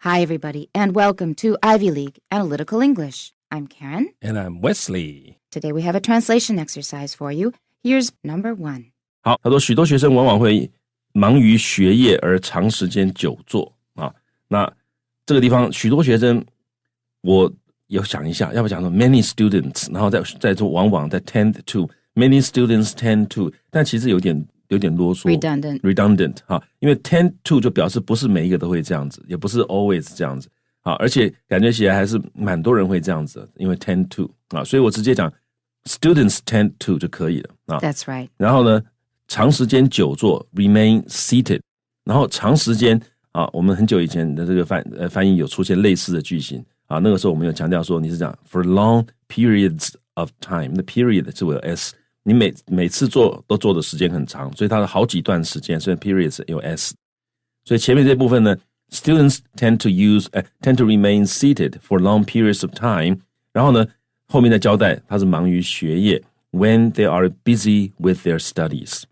Hi, everybody, and welcome to Ivy League Analytical English. I'm Karen. And I'm Wesley. Today we have a translation exercise for you. Here's number 1. 好，他说许多学生往往会忙于学业而长时间久坐啊。那这个地方许多学生，我有想一下，要不讲说 many students， 然后再做往往再 tend to many students tend to， 但其实有点啰嗦 redundant 哈，因为 tend to 就表示不是每一个都会这样子，也不是 always 这样子啊，而且感觉起来还是蛮多人会这样子，因为 tend to 啊，所以我直接讲 students tend to 就可以了啊。That's right. 然后呢，长时间久坐 remain seated， 然后长时间啊，我们很久以前的这个翻译有出现类似的句型啊，那个时候我们有强调说你是讲 for long periods of time， 那 period 是我有 s。你每次做都做的时间很长，所以它的好几段时间，所以 periods 有 s， 所以前面这部分呢 ，students tend to remain seated for long periods of time， 然后呢后面的交代他是忙于学业 when they are busy with their studies，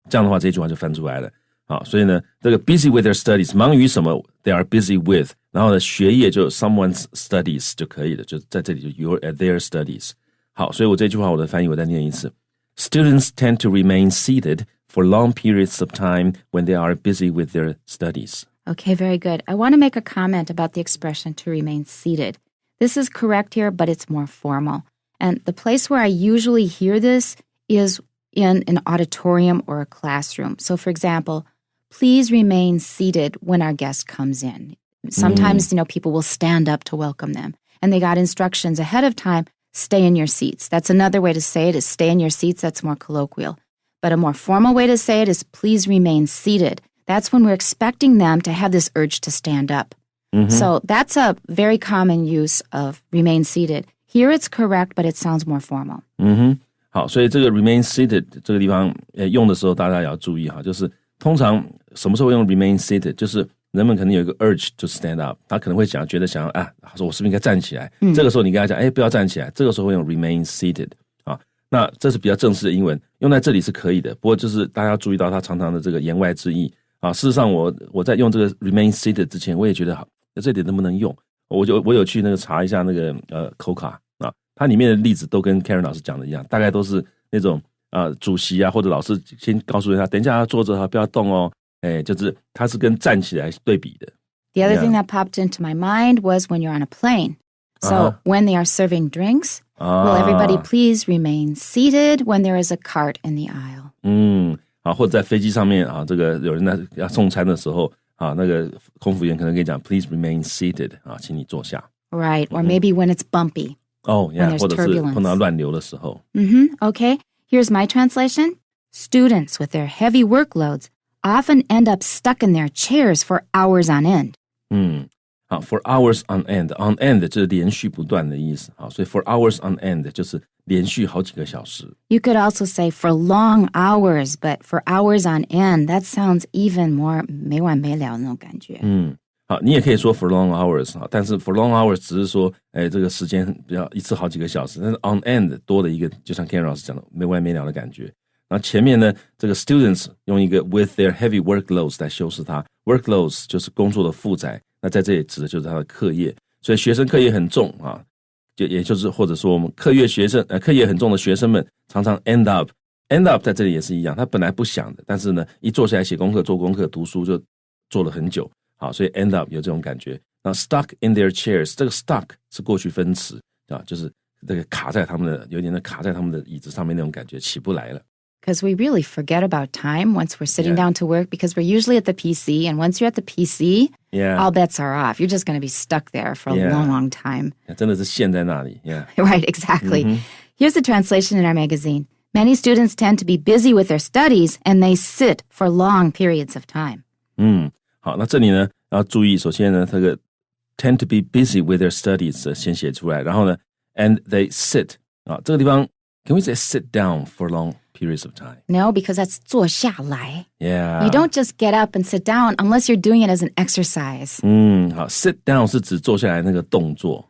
这样的话这句话就翻出来了啊，所以呢这个 busy with their studies 忙于什么 they are busy with， 然后呢学业就 someone's studies 就可以了，就在这里就 you're at their studies。好，所以我这句话我的翻译我再念一次。Students tend to remain seated for long periods of time when they are busy with their studies. Okay, very good. I want to make a comment about the expression to remain seated. This is correct here, but it's more formal. And the place where I usually hear this is in an auditorium or a classroom. So, for example, please remain seated when our guest comes in. Sometimes, people will stand up to welcome them. And they got instructions ahead of time.Stay in your seats. That's another way to say it is stay in your seats. That's more colloquial. But a more formal way to say it is please remain seated. That's when we're expecting them to have this urge to stand up. So that's a very common use of remain seated. Here it's correct, but it sounds more formal. 好，所以这个 remain seated 这个地方用的时候大家也要注意哈，就是通常什么时候用 remain seated， 就是人们可能有一个 urge to stand up， 他可能会觉得想要说我是不是应该站起来？这个时候你跟他讲，不要站起来，这个时候会用 remain seated 啊。那这是比较正式的英文，用在这里是可以的。不过就是大家要注意到它常常的这个言外之意啊。事实上我在用这个 remain seated 之前，我也觉得好，这点能不能用？我有去那个查一下那个口卡啊，它里面的例子都跟 Karen 老师讲的一样，大概都是那种主席啊或者老师先告诉他，等一下坐着不要动哦。就是它是跟站起来对比的。The other thing that popped into my mind was when you're on a plane. So when they are serving drinks, will everybody please remain seated when there is a cart in the aisle? 好，或者在飞机上面这个有人在要送餐的时候那个空服员可能跟你讲 please remain seated 请你坐下。Right, or maybe when it's bumpy. Yeah, 或者是碰到乱流的时候。Okay, here's my translation. Students with their heavy workloads.often end up stuck in their chairs for hours on end. 好 for hours on end. On end 就是连续不断的意思。好，所以 for hours on end 就是连续好几个小时。You could also say for long hours, but for hours on end, that sounds even more 没完没了那种感觉。好，你也可以说 for long hours 但是 for long hours 只是说这个时间比较一次好几个小时，但是 on end 多了一个，就像 Karen 老师讲的没完没了的感觉。然后前面呢，这个 students 用一个 with their heavy workloads 来修饰它 ，workloads 就是工作的负载，那在这里指的就是他的课业，所以学生课业很重也就是或者说我们课业很重的学生们常常 end up 在这里也是一样，他本来不想的，但是呢一坐下来写功课、做功课、读书就做了很久，好，所以 end up 有这种感觉。那 stuck in their chairs 这个 stuck 是过去分词就是这个卡在他们的有点卡在他们的椅子上面那种感觉，起不来了。Because we really forget about time once we're sitting down to work because we're usually at the PC. And once you're at the PC, all bets are off. You're just going to be stuck there for a long, long time. 真的是陷在那里 Right, exactly. Here's the translation in our magazine. Many students tend to be busy with their studies and they sit for long periods of time. 好，那这里呢要注意，首先呢这个 tend to be busy with their studies 先写出来，然后呢 and they sit 这个地方 can we say sit down for long periods of time? No, because that's 坐下来. Yeah. You don't just get up and sit down unless you're doing it as an exercise. 好 sit down 是指坐下来那个动作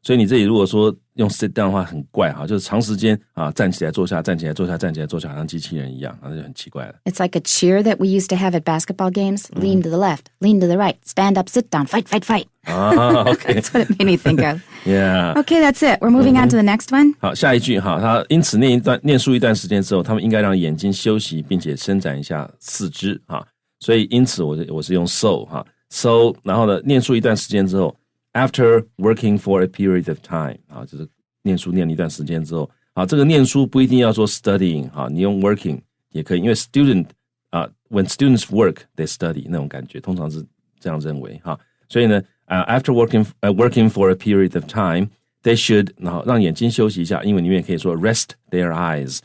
所以你这里如果说用 sit down 的话很怪哈，就是长时间站起来坐下，站起来坐下，站起来坐下，好像机器人一样，那就很奇怪了。It's like a cheer that we used to have at basketball games. Lean to the left, lean to the right, stand up, sit down, fight, fight, fight. Okay. That's what it made me think of. Yeah. Okay, that's it. We're moving on to the next one. 好，下一句哈，他因此念述一段时间之后，他们应该让眼睛休息，并且伸展一下四肢哈。所以因此我是用 so 哈 ，so 然后呢，念述一段时间之后。After working for a period of time 就是念书念了一段时间之后这个念书不一定要说 studying 你用 working 也可以，因为 student when students work they study 那种感觉通常是这样认为所以呢after working for a period of time they should 然后让眼睛休息一下，英文里面也可以说 rest their eyes，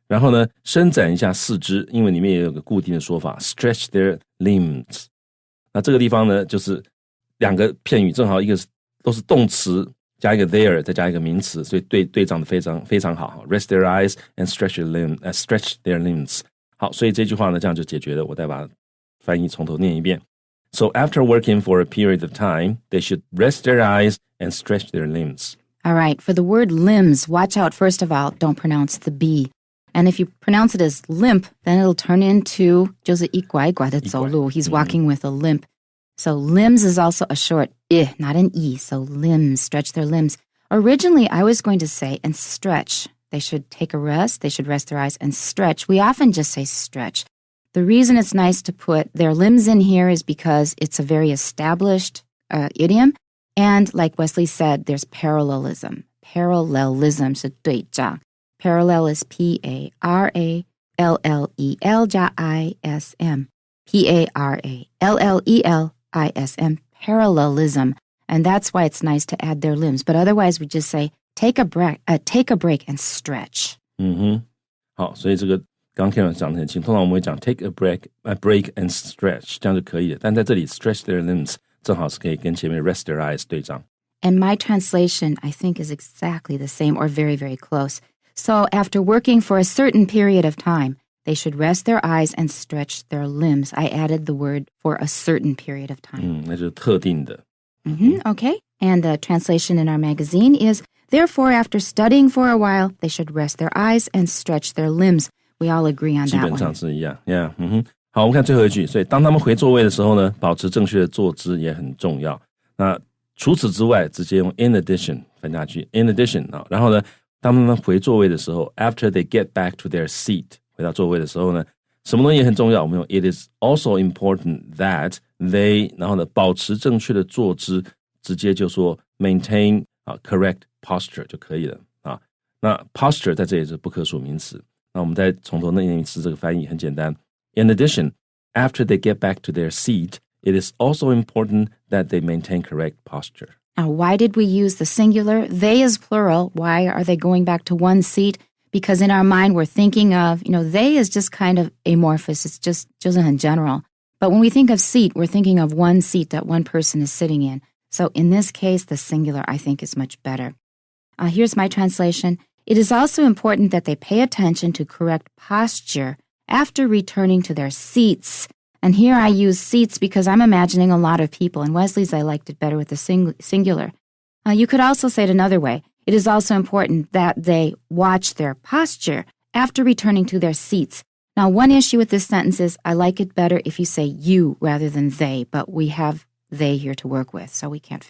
然后呢伸展一下四肢，英文里面也有个固定的说法 stretch their limbs。 那这个地方呢就是两个片语正好一个都是动词加一个 there 再加一个名词，所以对仗的非常非常好 rest their eyes and stretch their limbs。 好，所以这句话呢这样就解决了，我再把翻译从头念一遍。 So after working for a period of time they should rest their eyes and stretch their limbs. All right, for the word limbs, watch out first of all, don't pronounce the B. And if you pronounce it as limp, then it'll turn into 就是一拐拐的走路. He's walking with a limp.So limbs is also a short not an E, so limbs, stretch their limbs. Originally, I was going to say and stretch. They should take a rest, they should rest their eyes and stretch. We often just say stretch. The reason it's nice to put their limbs in here is because it's a very established idiom. And like Wesley said, there's parallelism. Parallelism 是对仗. Parallel is P-A-R-A-L-L-E-L 加 I-S-M. P-A-R-A-L-L-E-L-I-S-M, parallelism. And that's why it's nice to add their limbs. But otherwise, we just say, take a break and stretch. 好，所以这个刚刚 Karen 讲得很清楚，通常我们会讲 take a break and stretch， 这样就可以了。但在这里 stretch their limbs 正好是可以跟前面 rest their eyes 对仗。And my translation, I think, is exactly the same or very, very close. So after working for a certain period of time,They should rest their eyes and stretch their limbs. I added the word for a certain period of time. 那就是特定的。Okay. And the translation in our magazine is, therefore, after studying for a while, they should rest their eyes and stretch their limbs. We all agree on that one. 基本上是一样。Yeah. 好，我们看最后一句。所以当他们回座位的时候呢，保持正确的坐姿也很重要。那除此之外，直接用 in addition 分下去。in addition 然后呢，当他们回座位的时候 ，after they get back to their seat。回到座位的时候呢，什么东西也很重要，我们用 It is also important that they 然后呢保持正确的坐姿，直接就说 maintain correct posture 就可以了那 posture 在这里是不可数名词，那我们再从头念一次这个翻译很简单。In addition, after they get back to their seat, it is also important that they maintain correct posture. Now, why did we use the singular? They is plural. Why are they going back to one seat?Because in our mind, we're thinking of, they is just kind of amorphous. It's just in general. But when we think of seat, we're thinking of one seat that one person is sitting in. So in this case, the singular, I think, is much better. Here's my translation. It is also important that they pay attention to correct posture after returning to their seats. And here I use seats because I'm imagining a lot of people. In Wesley's, I liked it better with the singular. You could also say it another way.It is also important that they watch their posture after returning to their seats. Now, one issue with this sentence is I like it better if you say you rather than they, but we have they here to work with, so we can't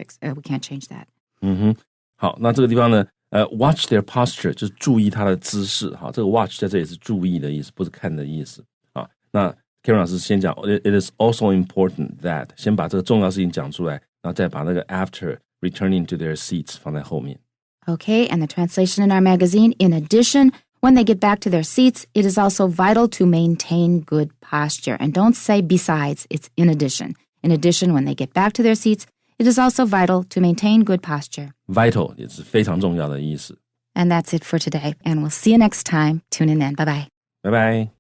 change that. 好，那这个地方呢watch their posture 就是注意他的姿势这个 watch 在这里是注意的意思，不是看的意思那 Karen 老师先讲 It is also important that 先把这个重要事情讲出来，然后再把那个 after returning to their seats 放在后面。Okay, and the translation in our magazine, in addition, when they get back to their seats, it is also vital to maintain good posture. And don't say besides, it's in addition. In addition, when they get back to their seats, it is also vital to maintain good posture. Vital 也是非常重要的意思。And that's it for today. And we'll see you next time. Tune in then. Bye-bye. Bye-bye.